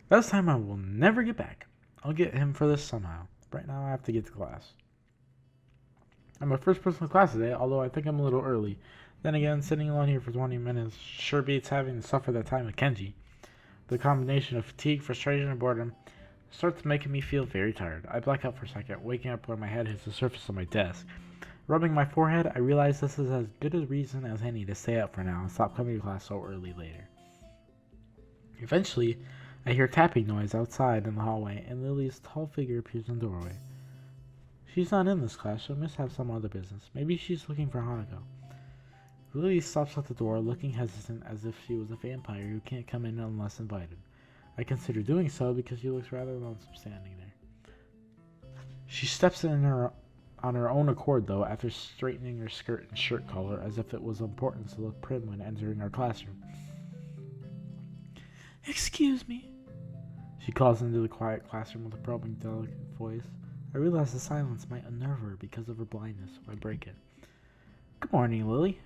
This time I will never get back. I'll get him for this somehow. Right now I have to get to class. I'm my first person to class today, although I think I'm a little early. Then again, sitting alone here for 20 minutes sure beats having to suffer that time with Kenji. The combination of fatigue, frustration, and boredom starts making me feel very tired. I black out for a second, waking up when my head hits the surface of my desk. Rubbing my forehead, I realize this is as good a reason as any to stay up for now and stop coming to class so early later. Eventually, I hear tapping noise outside in the hallway, and Lily's tall figure appears in the doorway. She's not in this class, she must have some other business. Maybe she's looking for Hanako. Lily stops at the door, looking hesitant as if she was a vampire who can't come in unless invited. I consider doing so because she looks rather lonesome standing there. She steps in on her own accord, though, after straightening her skirt and shirt collar as if it was important to look prim when entering our classroom. "Excuse me," she calls into the quiet classroom with a probing, delicate voice. I realize the silence might unnerve her because of her blindness, so I break it. "Good morning, Lily."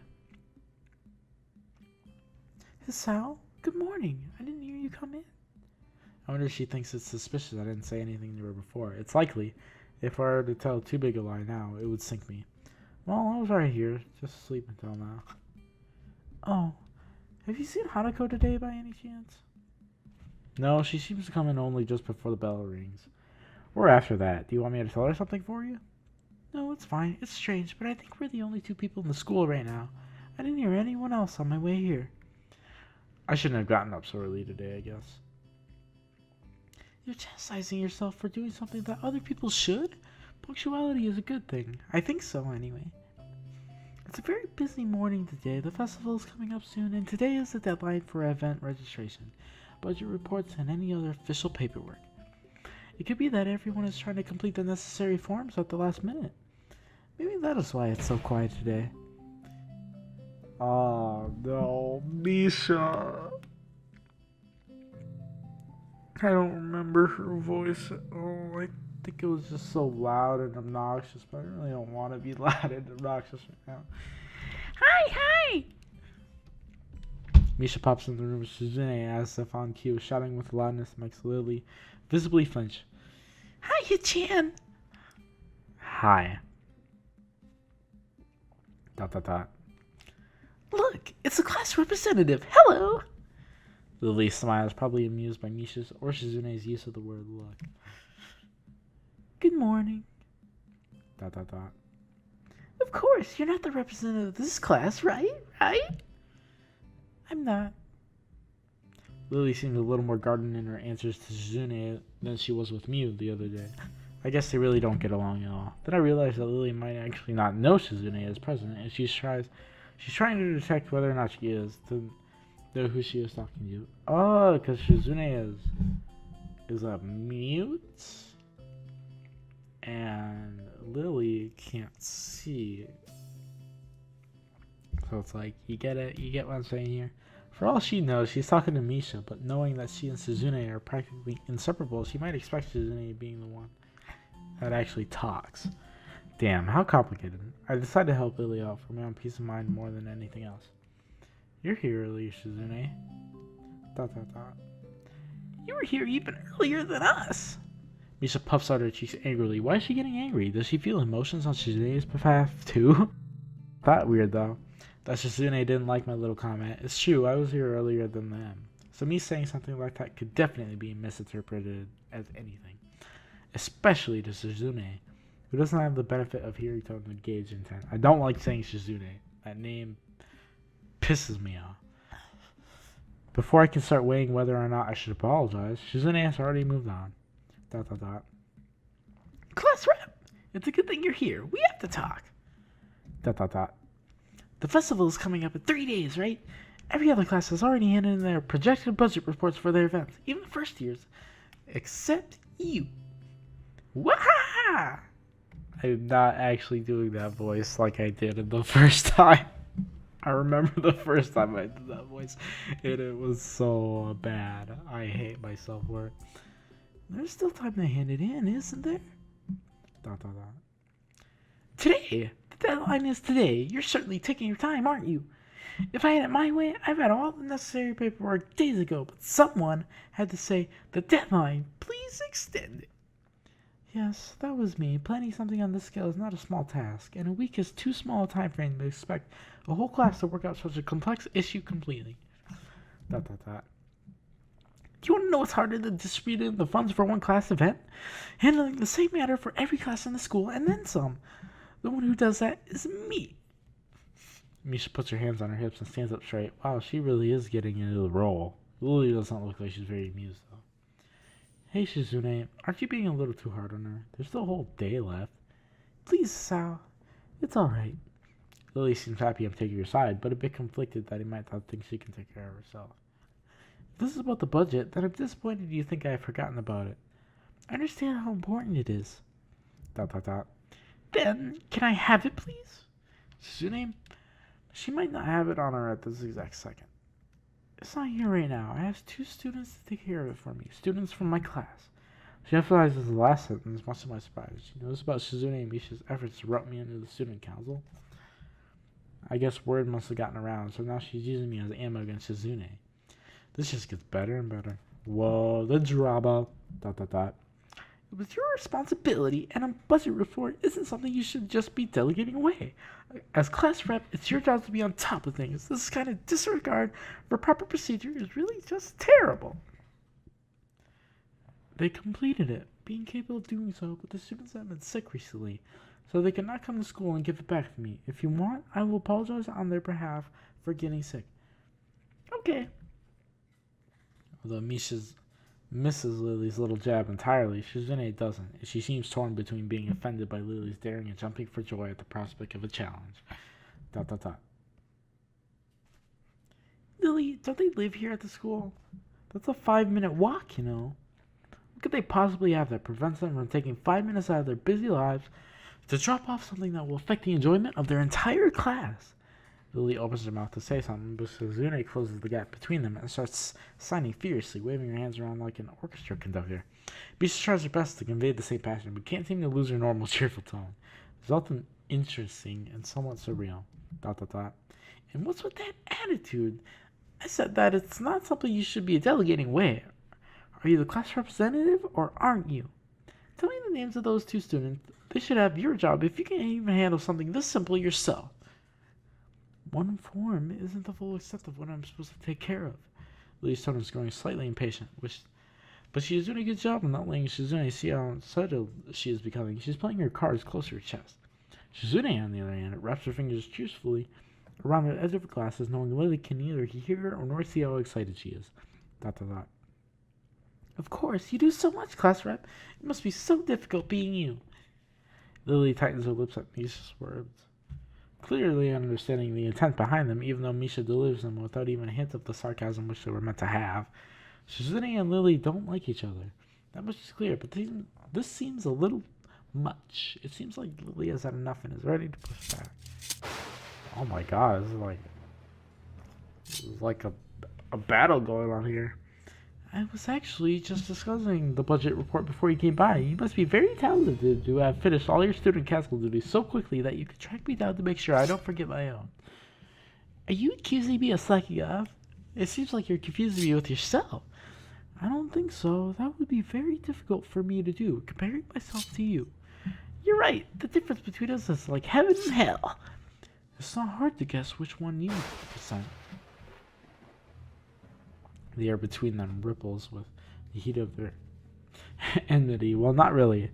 "Hisao, good morning. I didn't hear you come in." I wonder if she thinks it's suspicious I didn't say anything to her before. It's likely. If I were to tell too big a lie now, it would sink me. Well, I was right here, just asleep until now. "Oh, have you seen Hanako today by any chance?" "No, she seems to come in only just before the bell rings. Or after that. Do you want me to tell her something for you?" "No, it's fine. It's strange, but I think we're the only two people in the school right now. I didn't hear anyone else on my way here." I shouldn't have gotten up so early today, I guess. "You're chastising yourself for doing something that other people should? Punctuality is a good thing. I think so, anyway. It's a very busy morning today. The festival is coming up soon, and today is the deadline for event registration, budget reports, and any other official paperwork. It could be that everyone is trying to complete the necessary forms at the last minute. Maybe that is why it's so quiet today." Oh no, Misha. I don't remember her voice at all. I think it was just so loud and obnoxious, but I really don't want to be loud and obnoxious right now. "Hi! Misha pops in the room with Shizune as if on cue, shouting with loudness that makes Lily visibly flinch. "Hi, Chan!" "Hi. ... "Look, it's the class representative. Hello!" Lily smiles, probably amused by Misha's or Shizune's use of the word look. "Good morning. ... Of course, you're not the representative of this class, right? I'm not." Lily seemed a little more guarded in her answers to Shizune than she was with Mew the other day. I guess they really don't get along at all. Then I realized that Lily might actually not know Shizune is present, and she's trying to detect whether or not she is, to know who she is talking to. Oh, because Shizune is a mute, and Lily can't see. So it's like, you get it? You get what I'm saying here? For all she knows, she's talking to Misha, but knowing that she and Shizune are practically inseparable, she might expect Shizune being the one that actually talks. Damn, how complicated. I decided to help Lily out for my own peace of mind more than anything else. "You're here early, Shizune. ... You were here even earlier than us." Misha puffs out her cheeks angrily. Why is she getting angry? Does she feel emotions on Shizune's behalf too? That weird though. That Shizune didn't like my little comment. It's true, I was here earlier than them. So me saying something like that could definitely be misinterpreted as anything. Especially to Shizune, who doesn't have the benefit of hearing tone and gauge intent. I don't like saying Shizune. That name pisses me off. Before I can start weighing whether or not I should apologize, Shizune has already moved on. ... "Class rep, it's a good thing you're here. We have to talk. ... The festival is coming up in 3 days, right? Every other class has already handed in their projected budget reports for their events, even the first years, except you. Waha! I'm not actually doing that voice like I did in the first time. I remember the first time I did that voice, and it was so bad. I hate myself for it. There's still time to hand it in, isn't there? ... Today! The deadline is today. You're certainly taking your time, aren't you? If I had it my way, I've had all the necessary paperwork days ago, but someone had to say, the deadline, please extend it. Yes, that was me. Planning something on this scale is not a small task, and a week is too small a time frame to expect a whole class to work out such a complex issue completely. Dot dot dot. Do you want to know what's harder than distributing the funds for one class event? Handling the same matter for every class in the school, and then some. The one who does that is me. Misha puts her hands on her hips and stands up straight. Wow, she really is getting into the role. Lily doesn't look like she's very amused, though. Hey, Shizune, aren't you being a little too hard on her? There's still a whole day left. Please, Sal. It's alright. Lily seems happy I'm taking her side, but a bit conflicted that he might not think she can take care of herself. If this is about the budget, then I'm disappointed you think I have forgotten about it. I understand how important it is. Dot dot dot. Then, can I have it, please? Shizune? She might not have it on her at this exact second. It's not here right now. I asked 2 students to take care of it for me. Students from my class. She emphasizes the last sentence, much to my surprise. She knows about Shizune and Misha's efforts to route me into the student council. I guess word must have gotten around, so now she's using me as ammo against Shizune. This just gets better and better. Whoa, the drama. Dot dot dot. It was your responsibility, and a budget report isn't something you should just be delegating away. As class rep, it's your job to be on top of things. This kind of disregard for proper procedure is really just terrible. They completed it, being capable of doing so, but the students have been sick recently, so they cannot come to school and give it back to me. If you want, I will apologize on their behalf for getting sick. Okay. Although misses Lily's little jab entirely, Shizune doesn't. She seems torn between being offended by Lily's daring and jumping for joy at the prospect of a challenge. Dot dot dot. Lily, don't they live here at the school? That's a 5-minute walk, you know. What could they possibly have that prevents them from taking 5 minutes out of their busy lives to drop off something that will affect the enjoyment of their entire class? Lily opens her mouth to say something, but Shizune closes the gap between them and starts signing furiously, waving her hands around like an orchestra conductor. Misha tries her best to convey the same passion, but can't seem to lose her normal cheerful tone. It's often interesting and somewhat surreal. Dot dot dot. And what's with that attitude? I said that it's not something you should be delegating away. Are you the class representative or aren't you? Tell me the names of those 2 students. They should have your job if you can't even handle something this simple yourself. One form isn't the full extent of what I'm supposed to take care of. Lily's tone is growing slightly impatient, but she is doing a good job of not letting Shizune see how subtle she is becoming. She's playing her cards close to her chest. Shizune, on the other hand, wraps her fingers truthfully around the edge of her glasses, knowing Lily can neither hear or nor see how excited she is. Dot dot dot. Of course, you do so much, class rep. It must be so difficult being you. Lily tightens her lips at Misha's words, clearly understanding the intent behind them, even though Misha delivers them without even a hint of the sarcasm which they were meant to have. Shizune and Lily don't like each other. That much is clear, but this seems a little much. It seems like Lily has had enough and is ready to push back. Oh my god, this is like a battle going on here. I was actually just discussing the budget report before you came by. You must be very talented to have finished all your student council duties so quickly that you could track me down to make sure I don't forget my own. Are you accusing me of slacking off? It seems like you're confusing me with yourself. I don't think so. That would be very difficult for me to do, comparing myself to you. You're right. The difference between us is like heaven and hell. It's not hard to guess which one you represent. The air between them ripples with the heat of their enmity. Well, not really.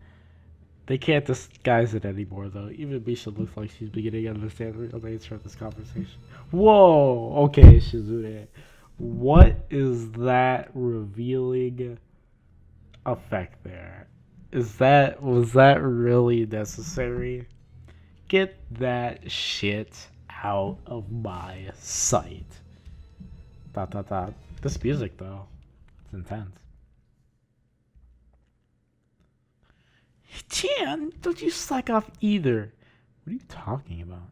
They can't disguise it anymore, though. Even Misha looks like she's beginning to understand the real nature of this conversation. Whoa! Okay, Shizune. What is that revealing effect there? Was that really necessary? Get that shit out of my sight. Dot dot dot. This music, though, it's intense. Chan, don't you slack off either. What are you talking about?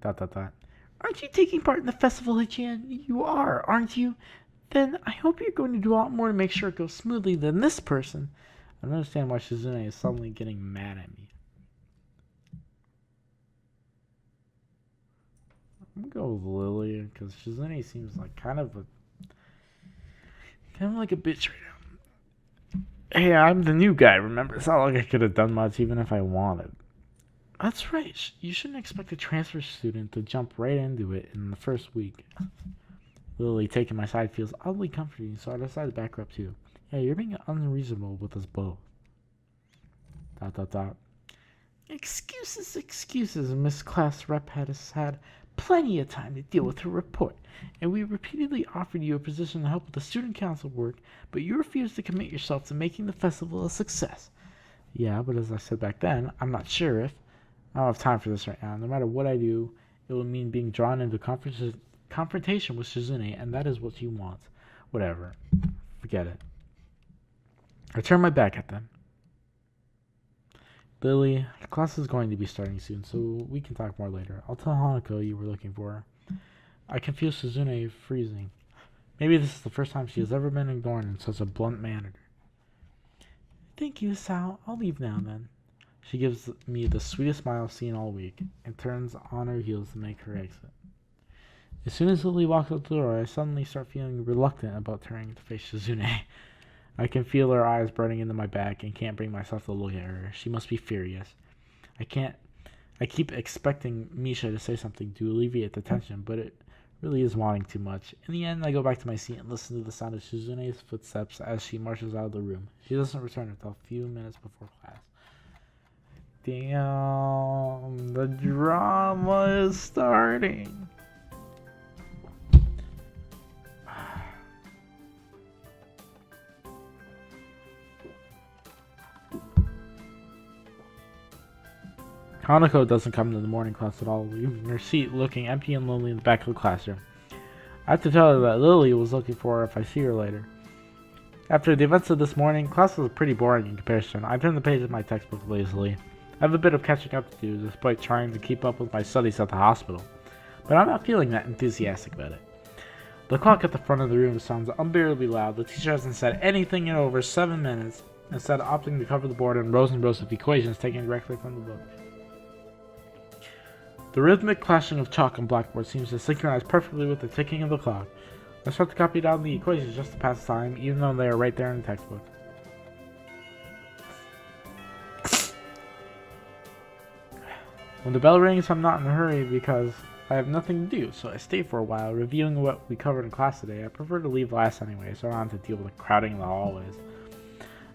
Dot dot dot. Aren't you taking part in the festival, Chan? You are, aren't you? Then I hope you're going to do a lot more to make sure it goes smoothly than this person. I don't understand why Shizune is suddenly getting mad at me. I'm gonna go with Lily because Shizune seems like kind of like a bitch right now. Hey, I'm the new guy, remember? It's not like I could have done much even if I wanted. That's right. You shouldn't expect a transfer student to jump right into it in the first week. Lily taking my side feels oddly comforting, so I decided to back her up too. Yeah, you're being unreasonable with us both. ... Excuses. Miss Class Rep has had plenty of time to deal with her report, and we repeatedly offered you a position to help with the student council work, but you refused to commit yourself to making the festival a success. Yeah, but as I said back then, I'm not sure if... I don't have time for this right now. No matter what I do, it will mean being drawn into confrontation with Shizune, and that is what you want. Whatever. Forget it. I turn my back at them. Lily, class is going to be starting soon, so we can talk more later. I'll tell Hanako you were looking for her. I can feel Shizune freezing. Maybe this is the first time she has ever been ignored in such a blunt manner. Thank you, Sal. I'll leave now, then. She gives me the sweetest smile I've seen all week, and turns on her heels to make her exit. As soon as Lily walks out the door, I suddenly start feeling reluctant about turning to face Shizune. I can feel her eyes burning into my back and can't bring myself to look at her. She must be furious. I keep expecting Misha to say something to alleviate the tension, but it really is wanting too much. In the end, I go back to my seat and listen to the sound of Shizune's footsteps as she marches out of the room. She doesn't return until a few minutes before class. Damn, the drama is starting. Hanako doesn't come to the morning class at all, leaving her seat looking empty and lonely in the back of the classroom. I have to tell her that Lily was looking for her if I see her later. After the events of this morning, class was pretty boring in comparison. I turned the page of my textbook lazily. I have a bit of catching up to do, despite trying to keep up with my studies at the hospital. But I'm not feeling that enthusiastic about it. The clock at the front of the room sounds unbearably loud. The teacher hasn't said anything in over 7 minutes, instead opting to cover the board in rows and rows of equations taken directly from the book. The rhythmic clashing of chalk and blackboard seems to synchronize perfectly with the ticking of the clock. I start to copy down the equations just to pass time, even though they are right there in the textbook. When the bell rings, I'm not in a hurry because I have nothing to do, so I stay for a while, reviewing what we covered in class today. I prefer to leave last anyway, so I don't have to deal with the crowding in the hallways.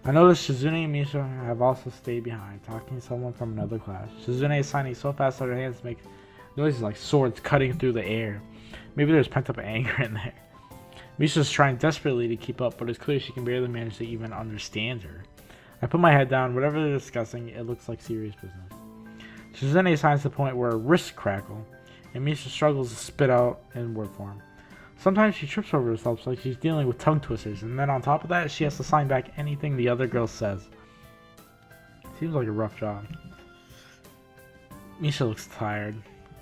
I noticed Shizune and Misha have also stayed behind, talking to someone from another class. Shizune is signing so fast that her hands make noises like swords cutting through the air. Maybe there's pent-up anger in there. Misha's trying desperately to keep up, but it's clear she can barely manage to even understand her. I put my head down. Whatever they're discussing, it looks like serious business. Shizune signs to the point where her wrists crackle, and Misha struggles to spit out in word form. Sometimes she trips over herself like she's dealing with tongue twisters, and then on top of that, she has to sign back anything the other girl says. Seems like a rough job. Misha looks tired,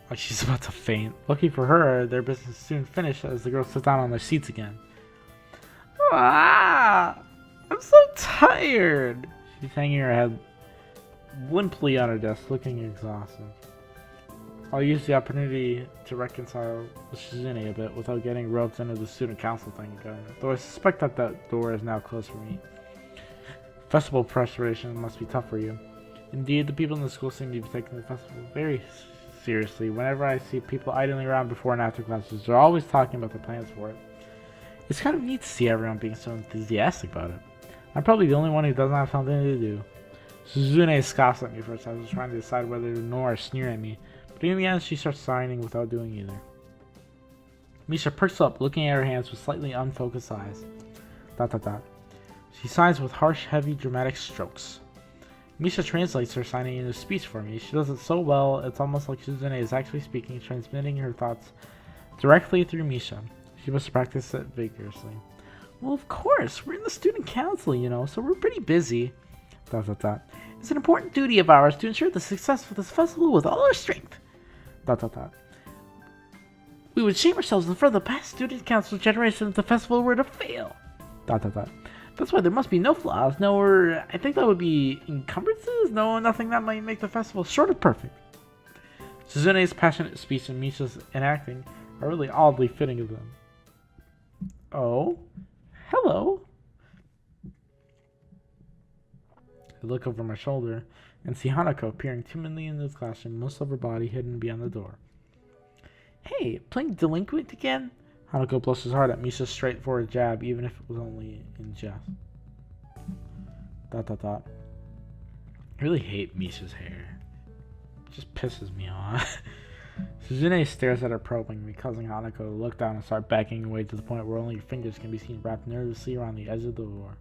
like she's about to faint. Lucky for her, their business is soon finished as the girls sit down on their seats again. I'm so tired! She's hanging her head limply on her desk, looking exhausted. I'll use the opportunity to reconcile with Shizune a bit without getting roped into the student council thing again, though I suspect that that door is now closed for me. Festival preparation must be tough for you. Indeed, the people in the school seem to be taking the festival very seriously. Whenever I see people idling around before and after classes, they're always talking about their plans for it. It's kind of neat to see everyone being so enthusiastic about it. I'm probably the only one who doesn't have something to do. Shizune scoffs at me first. I was trying to decide whether to ignore or sneer at me, but in the end she starts signing without doing either. Misha perks up, looking at her hands with slightly unfocused eyes. ... She signs with harsh, heavy, dramatic strokes. Misha translates her signing into speech for me. She does it so well, it's almost like Shizune is actually speaking, transmitting her thoughts directly through Misha. She must practice it vigorously. Well, of course, we're in the student council, you know, so we're pretty busy. ... It's an important duty of ours to ensure the success of this festival with all our strength. ... We would shame ourselves in front of the past student council generation if the festival were to fail. ... That's why there must be no flaws, I think that would be encumbrances? No, nothing that might make the festival short of perfect. Suzune's passionate speech and Misha's enacting are really oddly fitting of them. Oh? Hello? I look over my shoulder and see Hanako peering timidly into the classroom, most of her body hidden beyond the door. Hey, playing delinquent again? Hanako blushes hard at Misha's straightforward jab, even if it was only in jest. ... I really hate Misha's hair. It just pisses me off. Suzune stares at her probingly, causing Hanako to look down and start backing away to the point where only her fingers can be seen wrapped nervously around the edge of the door.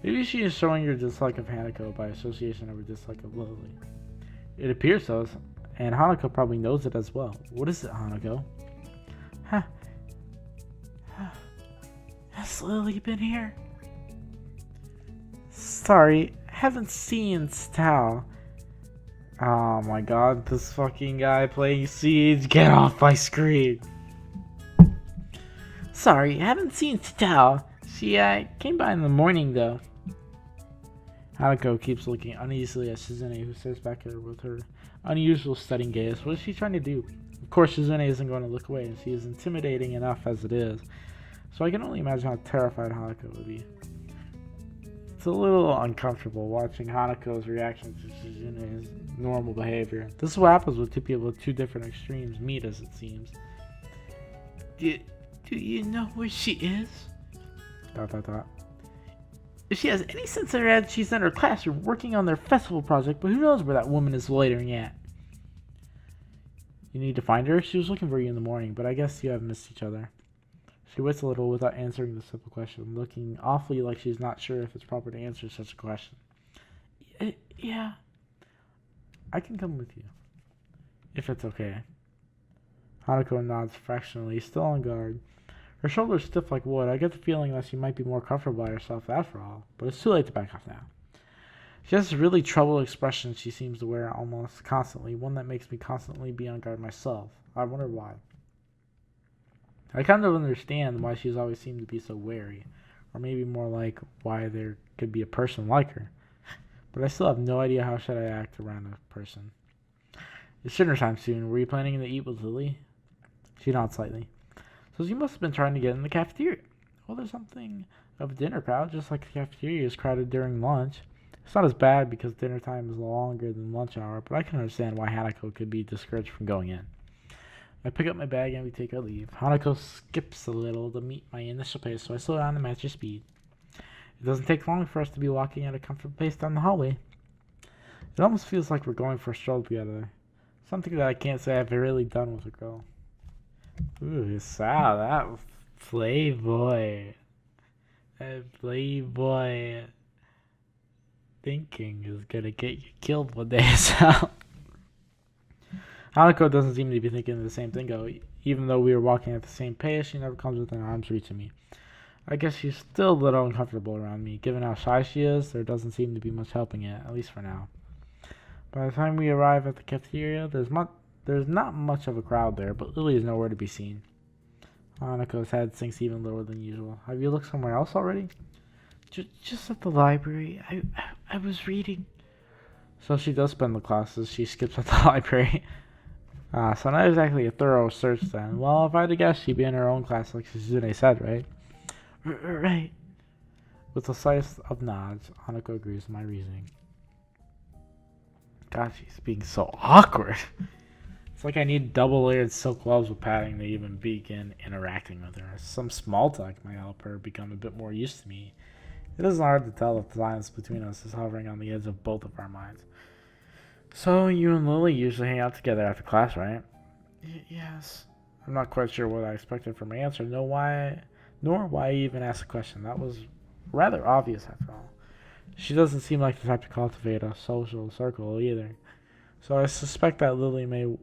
Maybe she is showing her dislike of Hanako by association of her dislike of Lily. It appears so, and Hanako probably knows it as well. What is it, Hanako? Has Lily been here? Sorry, haven't seen Tao. Oh my god, this fucking guy playing Siege. Get off my screen. Sorry, haven't seen Tao. She came by in the morning though. Hanako keeps looking uneasily at Shizune, who stares back at her with her unusual studying gaze. What is she trying to do? Of course, Shizune isn't going to look away, and she is intimidating enough as it is. So I can only imagine how terrified Hanako would be. It's a little uncomfortable watching Hanako's reaction to Shizune's normal behavior. This is what happens when two people with two different extremes meet, as it seems. Do you know where she is? ... If she has any sense of her head, she's in her classroom working on their festival project, but who knows where that woman is loitering at? You need to find her? She was looking for you in the morning, but I guess you have missed each other. She waits a little without answering the simple question, looking awfully like she's not sure if it's proper to answer such a question. Yeah. I can come with you, if it's okay. Hanako nods fractionally, still on guard. Her shoulders stiff like wood. I get the feeling that she might be more comfortable by herself after all, but it's too late to back off now. She has this really troubled expression she seems to wear almost constantly, one that makes me constantly be on guard myself. I wonder why. I kind of understand why she's always seemed to be so wary, or maybe more like why there could be a person like her. But I still have no idea how should I act around a person. It's dinner time soon. Were you planning to eat with Lily? She nods slightly. So you must have been trying to get in the cafeteria. Well, there's something of a dinner crowd, just like the cafeteria is crowded during lunch. It's not as bad because dinner time is longer than lunch hour, but I can understand why Hanako could be discouraged from going in. I pick up my bag and we take our leave. Hanako skips a little to meet my initial pace, so I slow down to match her speed. It doesn't take long for us to be walking at a comfortable pace down the hallway. It almost feels like we're going for a stroll together. Something that I can't say I've really done with a girl. Ooh, Hisao, that playboy. That playboy thinking is gonna get you killed one day, Hisao. Hanako doesn't seem to be thinking the same thing, though. Even though we were walking at the same pace, she never comes within arm's reach of me. I guess she's still a little uncomfortable around me. Given how shy she is, there doesn't seem to be much helping it, at least for now. By the time we arrive at the cafeteria, there's not much of a crowd there, but Lily is nowhere to be seen. Hanako's head sinks even lower than usual. Have you looked somewhere else already? Just at the library. I was reading. So she does spend the classes. She skips at the library. So not exactly a thorough search then. Well, if I had to guess, she'd be in her own class like Shizune said, right? Right. With the slightest of nods, Hanako agrees with my reasoning. God, she's being so awkward. It's like I need double-layered silk gloves with padding to even begin interacting with her. Some small talk might help her become a bit more used to me. It isn't hard to tell if the silence between us is hovering on the edge of both of our minds. So, you and Lily usually hang out together after class, right? Yes. I'm not quite sure what I expected from her answer, nor why I even asked the question. That was rather obvious after all. She doesn't seem like the type to cultivate a social circle either. So I suspect that Lily may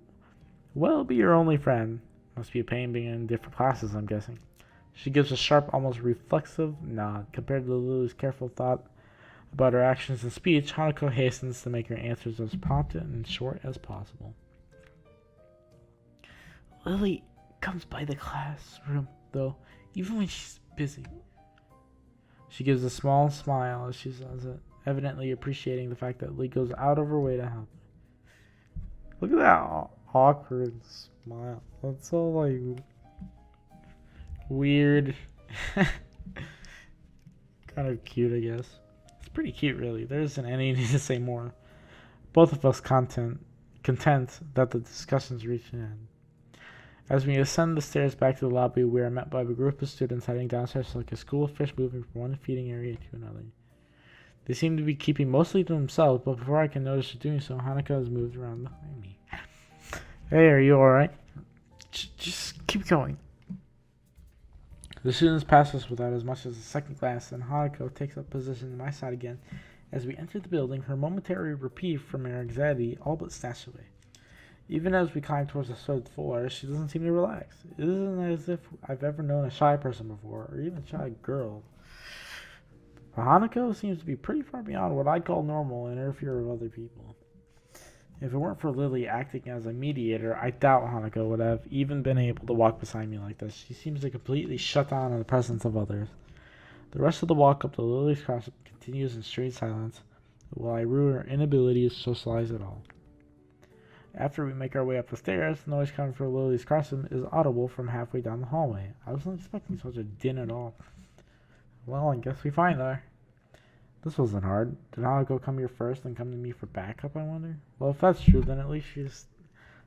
well be your only friend. Must be a pain being in different classes, I'm guessing. She gives a sharp, almost reflexive nod. Compared to Lily's careful thought about her actions and speech, Hanako hastens to make her answers as prompt and short as possible. Lily comes by the classroom, though, even when she's busy. She gives a small smile as she says it, evidently appreciating the fact that Lily goes out of her way to help. Look at that awkward smile. That's so like weird. Kind of cute, I guess. It's pretty cute, really. There isn't any need to say more. Both of us content that the discussions reach an end. As we ascend the stairs back to the lobby, we are met by a group of students heading downstairs like a school of fish moving from one feeding area to another. They seem to be keeping mostly to themselves, but before I can notice her doing so, Hanukkah has moved around behind me. Hey, are you alright? Just keep going. The students pass us without as much as a second glance, and Hanukkah takes up position on my side again. As we enter the building, her momentary reprieve from her anxiety all but snatched away. Even as we climb towards the third floor, she doesn't seem to relax. It isn't as if I've ever known a shy person before, or even a shy girl. But Hanako seems to be pretty far beyond what I'd call normal in her fear of other people. If it weren't for Lily acting as a mediator, I doubt Hanako would have even been able to walk beside me like this. She seems to completely shut down in the presence of others. The rest of the walk up to Lily's crossing continues in straight silence, while I rue her inability to socialize at all. After we make our way up the stairs, the noise coming from Lily's crossing is audible from halfway down the hallway. I wasn't expecting such a din at all. Well, I guess we find her. This wasn't hard. Did Hanako come here first and come to me for backup, I wonder? Well, if that's true, then at least she's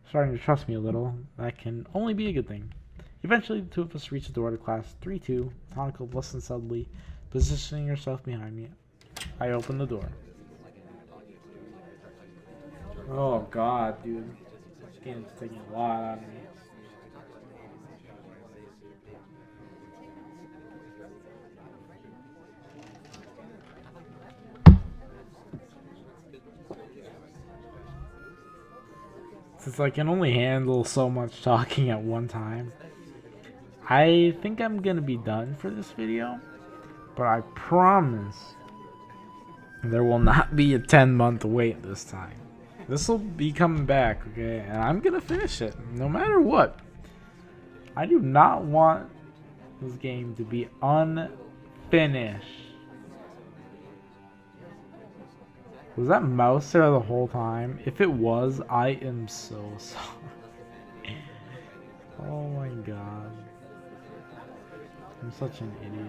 starting to trust me a little. That can only be a good thing. Eventually, the two of us reach the door to class 3-2. Hanako listens suddenly, positioning herself behind me. I open the door. Oh god, dude. This game's taking a lot out of me. Since I can only handle so much talking at one time, I think I'm gonna be done for this video, but I promise there will not be a 10-month wait this time. This will be coming back, okay? And I'm gonna finish it, no matter what. I do not want this game to be unfinished. Was that mouse there the whole time? If it was, I am so sorry. Oh my god. I'm such an idiot.